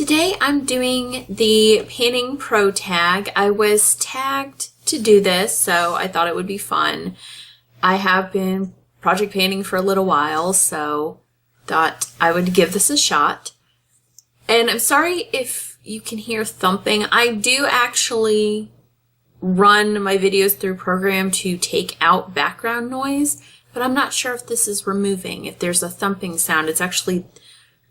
Today I'm doing the Panning Pro tag. I was tagged to do this, so I thought it would be fun. I have been project panning for a little while, so thought I would give this a shot. And I'm sorry if you can hear thumping. I do actually run my videos through program to take out background noise, but I'm not sure if this is removing. If there's a thumping sound, it's actually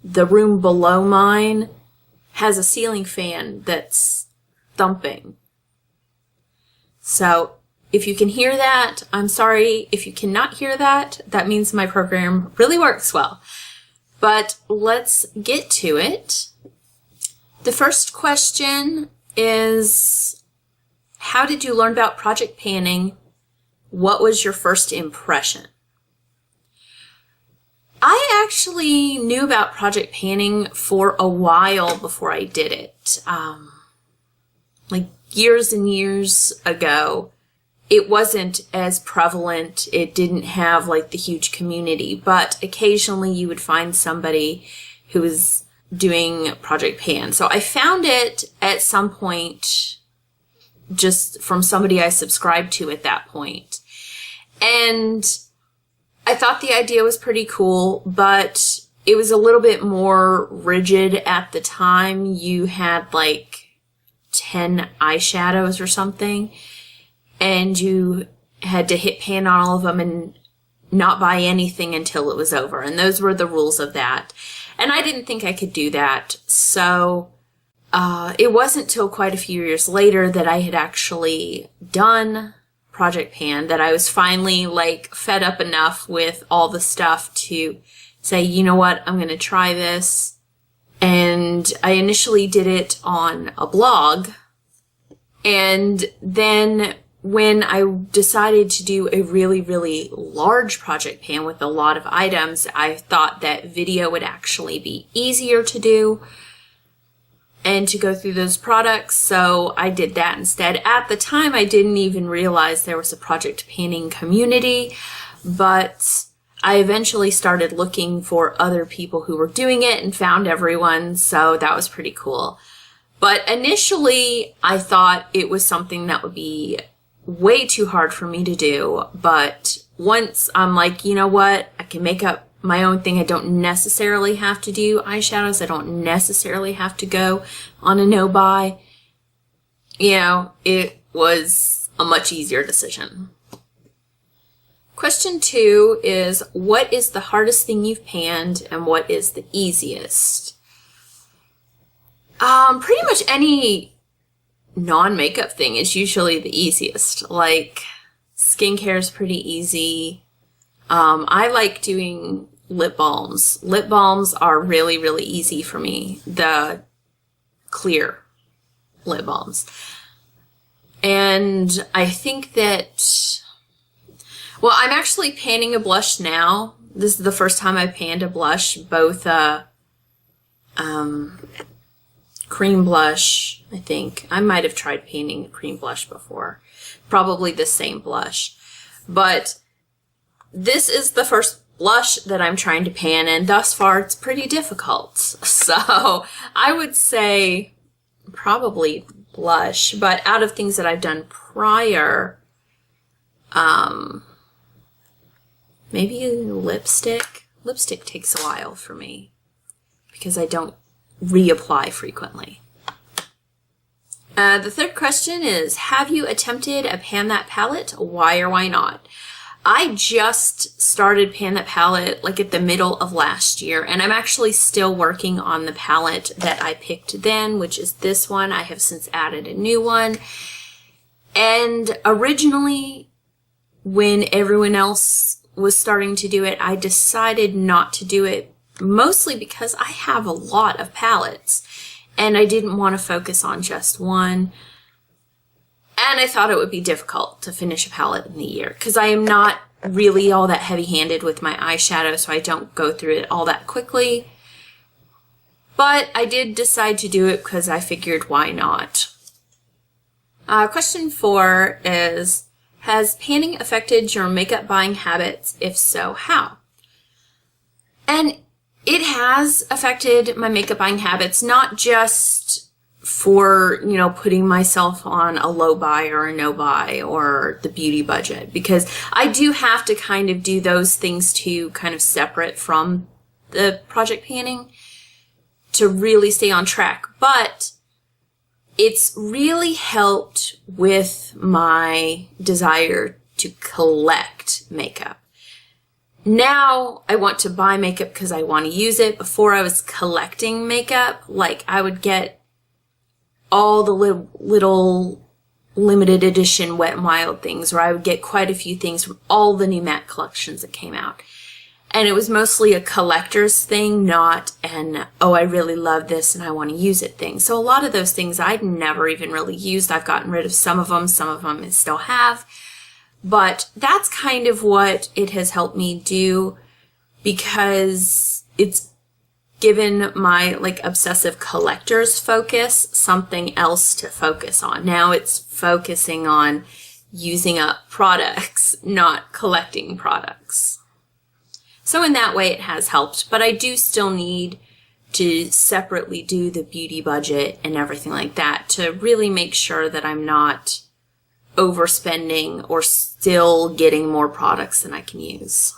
the room below mine has a ceiling fan that's thumping. So if you can hear that, I'm sorry. If you cannot hear that, that means my program really works well. But let's get to it. The first question is, how did you learn about project panning? What was your first impression? I actually knew about project panning for a while before I did it. Like years and years ago, it wasn't as prevalent. It didn't have like the huge community, but occasionally you would find somebody who was doing project pan. So I found it at some point just from somebody I subscribed to at that point. And I thought the idea was pretty cool, but it was a little bit more rigid at the time. You had like 10 eyeshadows or something, and you had to hit pan on all of them and not buy anything until it was over. And those were the rules of that. And I didn't think I could do that. So it wasn't till quite a few years later that I had actually done project pan that I was finally like fed up enough with all the stuff to say, you know what, I'm going to try this. And I initially did it on a blog. And then when I decided to do a really, really large project pan with a lot of items, I thought that video would actually be easier to do and to go through those products, so I did that instead. At the time, I didn't even realize there was a project panning community, but I eventually started looking for other people who were doing it and found everyone, so that was pretty cool. But initially, I thought it was something that would be way too hard for me to do, but once I'm like, you know what, I can make up my own thing. I don't necessarily have to do eyeshadows. I don't necessarily have to go on a no-buy. You know, it was a much easier decision. Question 2 is, what is the hardest thing you've panned and what is the easiest? Pretty much any non-makeup thing is usually the easiest. Like, skincare is pretty easy. I like doing lip balms. Lip balms are really, really easy for me. The clear lip balms. And I think that, well, I'm actually panning a blush now. This is the first time I've panned a blush, both cream blush, I think. I might have tried panning a cream blush before. Probably the same blush. But this is the first blush that I'm trying to pan, and thus far it's pretty difficult. So I would say probably blush, but out of things that I've done prior, maybe lipstick. Lipstick takes a while for me because I don't reapply frequently. The third question is, have you attempted a Pan That palette? Why or why not? I just started Pan That palette like at the middle of last year, and I'm actually still working on the palette that I picked then, which is this one. I have since added a new one. And originally, when everyone else was starting to do it, I decided not to do it, mostly because I have a lot of palettes, and I didn't want to focus on just one. And I thought it would be difficult to finish a palette in the year because I am not really all that heavy-handed with my eyeshadow, so I don't go through it all that quickly. But I did decide to do it because I figured, why not? Question 4 is, has panning affected your makeup buying habits? If so, how? And it has affected my makeup buying habits, not just for, you know, putting myself on a low buy or a no buy or the beauty budget, because I do have to kind of do those things too, kind of separate from the project panning to really stay on track. But it's really helped with my desire to collect makeup. Now I want to buy makeup because I want to use it. Before I was collecting makeup, like I would get all the little limited edition Wet n Wild things, or I would get quite a few things from all the new MAC collections that came out. And it was mostly a collector's thing, not an, oh, I really love this and I want to use it thing. So a lot of those things I'd never even really used. I've gotten rid of some of them I still have. But that's kind of what it has helped me do, because it's given my like obsessive collector's focus something else to focus on. Now it's focusing on using up products, not collecting products. So in that way it has helped, but I do still need to separately do the beauty budget and everything like that to really make sure that I'm not overspending or still getting more products than I can use.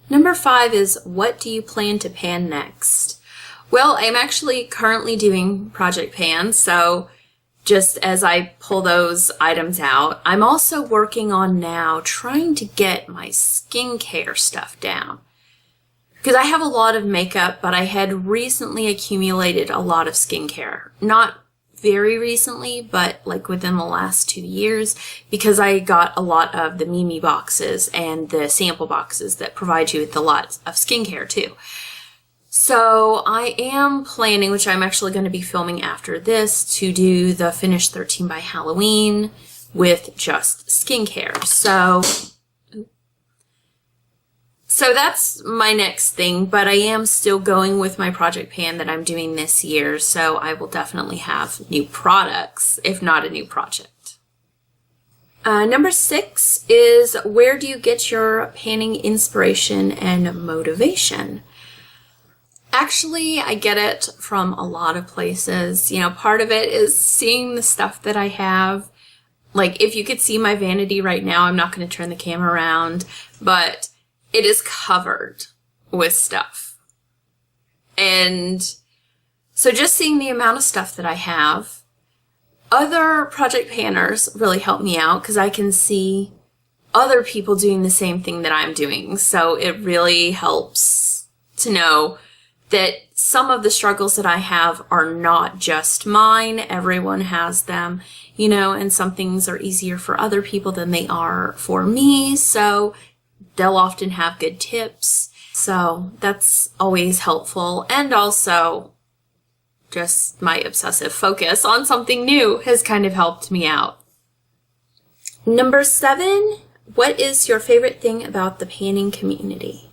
Number 5 is, what do you plan to pan next? Well, I'm actually currently doing project pans, so just as I pull those items out, I'm also working on now trying to get my skincare stuff down. Because I have a lot of makeup, but I had recently accumulated a lot of skincare. Not very recently, but like within the last 2 years, because I got a lot of the Mimi boxes and the sample boxes that provide you with a lot of skincare too. So I am planning, which I'm actually going to be filming after this, to do the Finish 13 by Halloween with just skincare. So that's my next thing, but I am still going with my project pan that I'm doing this year, so I will definitely have new products, if not a new project. Number 6 is, where do you get your panning inspiration and motivation? Actually, I get it from a lot of places. You know, part of it is seeing the stuff that I have. Like, if you could see my vanity right now, I'm not going to turn the camera around, but it is covered with stuff. And so just seeing the amount of stuff that I have, other project panners really help me out because I can see other people doing the same thing that I'm doing. So it really helps to know that some of the struggles that I have are not just mine. Everyone has them, you know, and some things are easier for other people than they are for me. So they'll often have good tips. So that's always helpful. And also just my obsessive focus on something new has kind of helped me out. Number 7, what is your favorite thing about the panning community?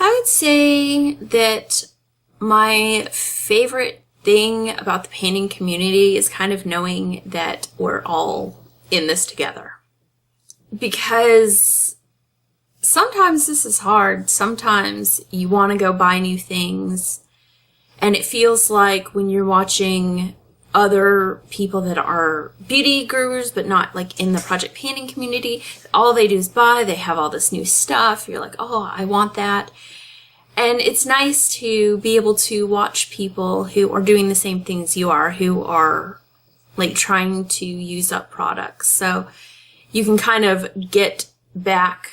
I would say that my favorite thing about the panning community is kind of knowing that we're all in this together. Because sometimes this is hard. Sometimes you want to go buy new things, and it feels like when you're watching other people that are beauty gurus but not like in the project panning community, all they do is buy, they have all this new stuff, you're like, oh, I want that. And it's nice to be able to watch people who are doing the same things you are, who are like trying to use up products. So you can kind of get back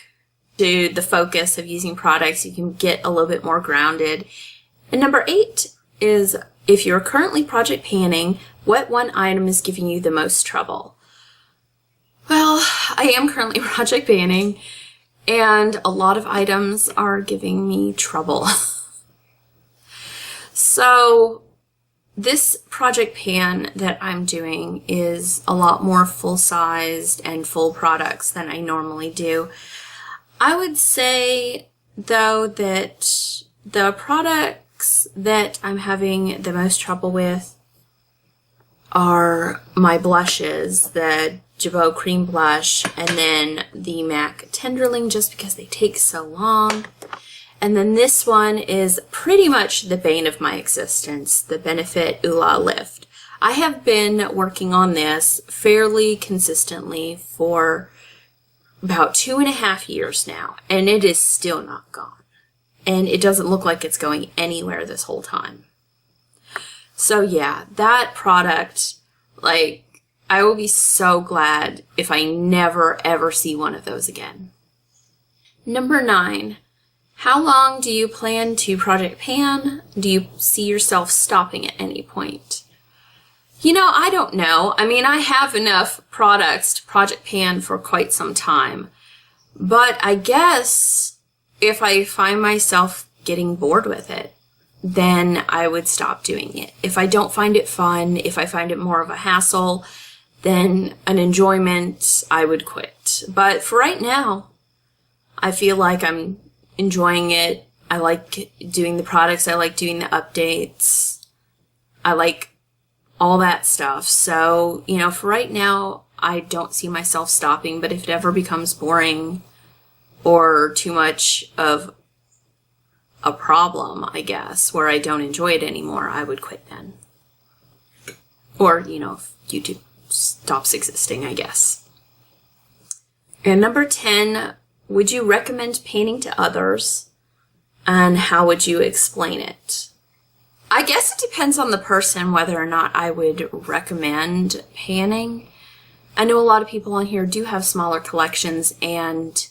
to the focus of using products. You can get a little bit more grounded. And number 8 is, if you're currently project panning, what one item is giving you the most trouble? Well, I am currently project panning, and a lot of items are giving me trouble. So this project pan that I'm doing is a lot more full-sized and full products than I normally do. I would say, though, that the products that I'm having the most trouble with are my blushes, the Jabot Cream Blush, and then the MAC Tenderling, just because they take so long. And then this one is pretty much the bane of my existence, the Benefit Oola Lift. I have been working on this fairly consistently for about 2.5 years now, and it is still not gone. And it doesn't look like it's going anywhere this whole time. So yeah, that product, like, I will be so glad if I never ever see one of those again. Number 9, how long do you plan to project pan? Do you see yourself stopping at any point? You know, I don't know. I mean, I have enough products to project pan for quite some time. But I guess if I find myself getting bored with it, then I would stop doing it. If I don't find it fun, if I find it more of a hassle than an enjoyment, I would quit. But for right now, I feel like I'm enjoying it. I like doing the products. I like doing the updates. I like all that stuff. So, you know, for right now, I don't see myself stopping, but if it ever becomes boring or too much of a problem, I guess, where I don't enjoy it anymore, I would quit then. Or, you know, if YouTube stops existing, I guess. And number 10, would you recommend painting to others? And how would you explain it? I guess it depends on the person whether or not I would recommend panning. I know a lot of people on here do have smaller collections and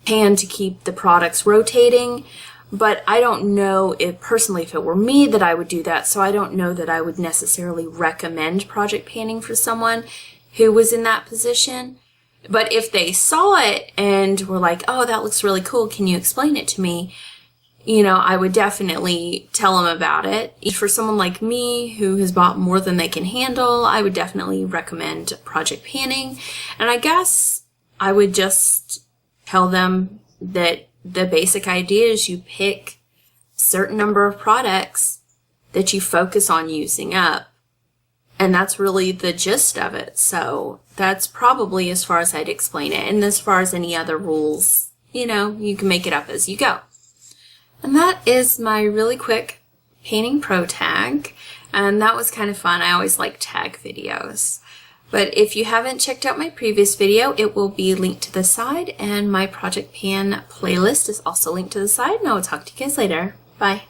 pan to keep the products rotating, but I don't know if personally if it were me that I would do that, so I don't know that I would necessarily recommend project panning for someone who was in that position. But if they saw it and were like, oh, that looks really cool, can you explain it to me? You know, I would definitely tell them about it. For someone like me who has bought more than they can handle, I would definitely recommend project panning. And I guess I would just tell them that the basic idea is you pick a certain number of products that you focus on using up. And that's really the gist of it. So that's probably as far as I'd explain it. And as far as any other rules, you know, you can make it up as you go. And that is my really quick painting pro tag. And that was kind of fun. I always like tag videos. But if you haven't checked out my previous video, it will be linked to the side. And my Project Pan playlist is also linked to the side. And I will talk to you guys later. Bye.